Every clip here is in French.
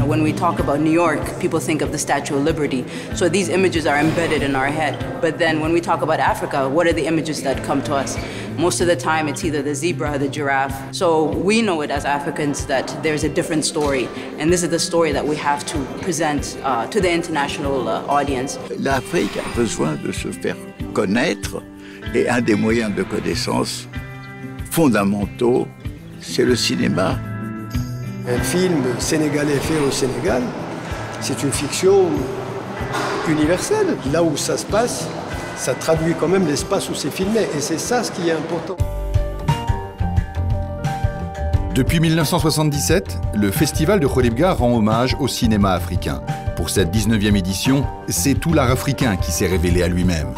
When we talk about New York, people think of the Statue of Liberty. So these images are embedded in our head. But then when we talk about Africa, what are the images that come to us? Most of the time, it's either the zebra or the giraffe. So we know it as Africans that there's a different story. And this is the story that we have to present to the international audience. L'Afrique a besoin de se faire connaître. Et un des moyens de connaissance fondamentaux, c'est le cinéma. Un film sénégalais fait au Sénégal, c'est une fiction universelle. Là où ça se passe, ça traduit quand même l'espace où c'est filmé. Et c'est ça ce qui est important. Depuis 1977, le Festival de Khouribga rend hommage au cinéma africain. Pour cette 19e édition, c'est tout l'art africain qui s'est révélé à lui-même.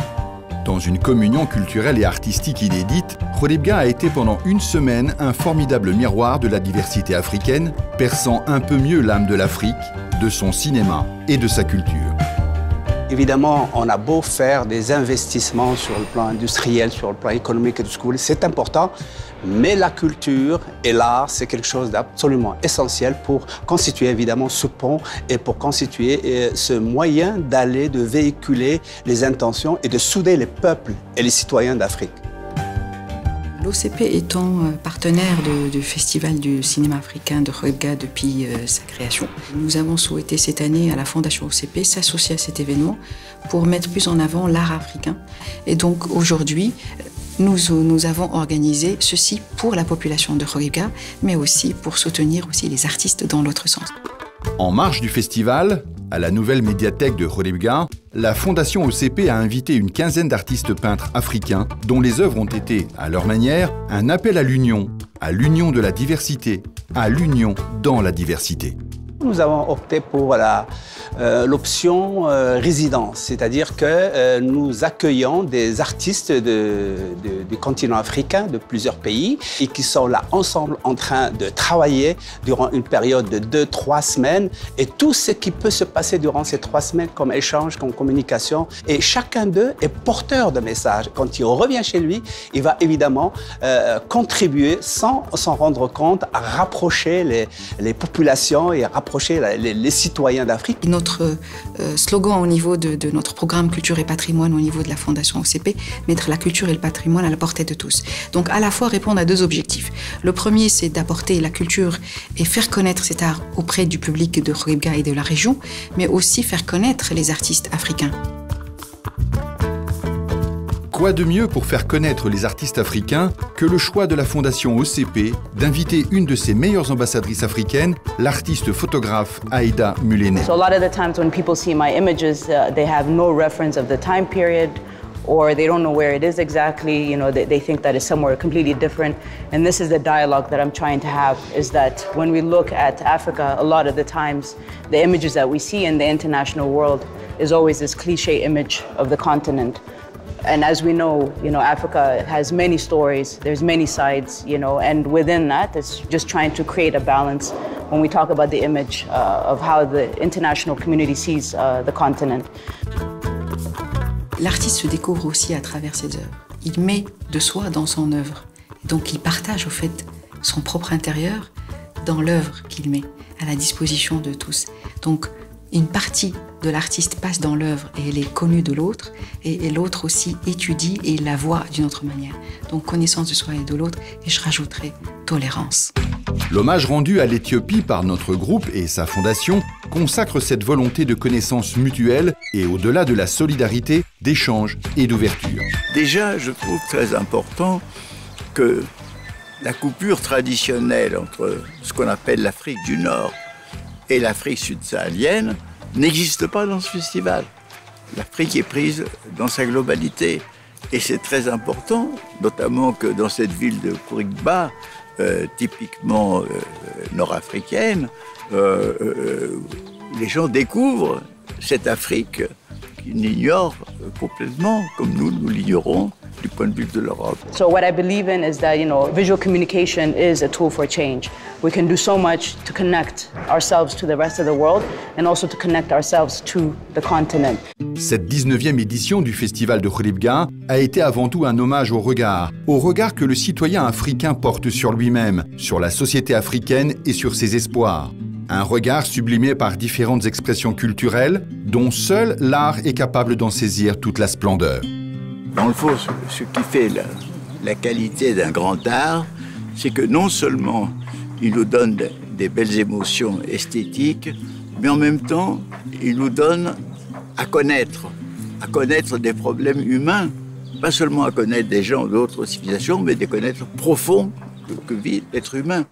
Dans une communion culturelle et artistique inédite, Khouribga a été pendant une semaine un formidable miroir de la diversité africaine, perçant un peu mieux l'âme de l'Afrique, de son cinéma et de sa culture. Évidemment, on a beau faire des investissements sur le plan industriel, sur le plan économique et tout ce que vous voulez, c'est important, mais la culture et l'art, c'est quelque chose d'absolument essentiel pour constituer évidemment ce pont et pour constituer ce moyen d'aller, de véhiculer les intentions et de souder les peuples et les citoyens d'Afrique. L'OCP étant partenaire du Festival du cinéma africain de Khouribga depuis sa création, nous avons souhaité cette année à la Fondation OCP s'associer à cet événement pour mettre plus en avant l'art africain. Et donc aujourd'hui, nous avons organisé ceci pour la population de Khouribga, mais aussi pour soutenir aussi les artistes dans l'autre sens. En marge du festival, à la nouvelle médiathèque de Khouribga, la Fondation OCP a invité une quinzaine d'artistes peintres africains dont les œuvres ont été, à leur manière, un appel à l'union de la diversité, à l'union dans la diversité. Nous avons opté pour l'option résidence, c'est-à-dire que nous accueillons des artistes du continent africain, de plusieurs pays, et qui sont là ensemble en train de travailler durant une période de 2-3 semaines, et tout ce qui peut se passer durant ces 3 semaines comme échange, comme communication, et chacun d'eux est porteur de messages. Quand il revient chez lui, il va évidemment contribuer sans s'en rendre compte à rapprocher les populations et à rapprocher les citoyens d'Afrique. Notre slogan au niveau de notre programme Culture et Patrimoine au niveau de la Fondation OCP, mettre la culture et le patrimoine à la portée de tous. Donc à la fois répondre à 2 objectifs. Le premier, c'est d'apporter la culture et faire connaître cet art auprès du public de Khouribga et de la région, mais aussi faire connaître les artistes africains. Quoi de mieux pour faire connaître les artistes africains que le choix de la Fondation OCP d'inviter une de ses meilleures ambassadrices africaines, l'artiste photographe Aïda Mulene. So a lot of the times when people see my images, they have no reference of the time period, or they don't know where it is exactly. You know, they think that it's somewhere completely different. And this is the dialogue that I'm trying to have, is that when we look at Africa, a lot of the times, the images that we see in the international world is always this cliche image of the continent. And as we know, Africa has many stories, there's many sides, and within that, it's just trying to create a balance when we talk about the image of how the international community sees the continent. L'artiste se découvre aussi à travers ses œuvres. Il met de soi dans son œuvre. Donc il partage au fait son propre intérieur dans l'œuvre qu'il met à la disposition de tous. Donc une partie de l'artiste passe dans l'œuvre et elle est connue de l'autre, et l'autre aussi étudie et la voit d'une autre manière. Donc connaissance de soi et de l'autre, et je rajouterai tolérance. L'hommage rendu à l'Éthiopie par notre groupe et sa fondation consacre cette volonté de connaissance mutuelle et au-delà de la solidarité, d'échange et d'ouverture. Déjà, je trouve très important que la coupure traditionnelle entre ce qu'on appelle l'Afrique du Nord et l'Afrique subsaharienne n'existe pas dans ce festival. L'Afrique est prise dans sa globalité. Et c'est très important, notamment que dans cette ville de Khouribga, typiquement nord-africaine, les gens découvrent cette Afrique qu'ils ignorent complètement, comme nous l'ignorons du point de vue de l'Europe. So what I believe in is that, visual communication is a tool for change. We can do so much to connect ourselves to the rest of the world and also to connect ourselves to the continent. Cette 19e édition du Festival de Khouribga a été avant tout un hommage au regard que le citoyen africain porte sur lui-même, sur la société africaine et sur ses espoirs. Un regard sublimé par différentes expressions culturelles dont seul l'art est capable d'en saisir toute la splendeur. Dans le fond, ce qui fait la qualité d'un grand art, c'est que non seulement il nous donne des belles émotions esthétiques, mais en même temps, il nous donne à connaître des problèmes humains, pas seulement à connaître des gens d'autres civilisations, mais des connaître profonds que vit l'être humain.